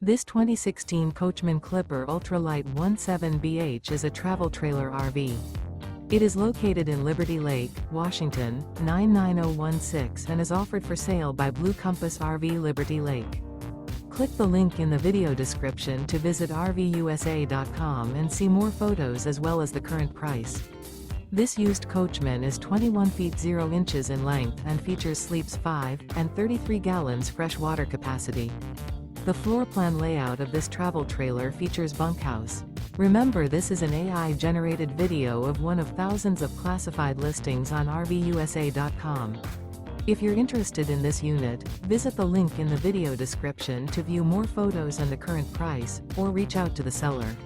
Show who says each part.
Speaker 1: This 2016 Coachmen Clipper Ultra-Lite 17BH is a travel trailer RV. It is located in Liberty Lake, Washington, 99016 and is offered for sale by Blue Compass RV Liberty Lake. Click the link in the video description to visit RVUSA.com and see more photos as well as the current price. This used Coachmen is 21 feet 0 inches in length and features sleeps 5 and 33 gallons fresh water capacity. The floor plan layout of this travel trailer features bunkhouse. Remember, this is an AI-generated video of one of thousands of classified listings on RVUSA.com. If you're interested in this unit, visit the link in the video description to view more photos and the current price, or reach out to the seller.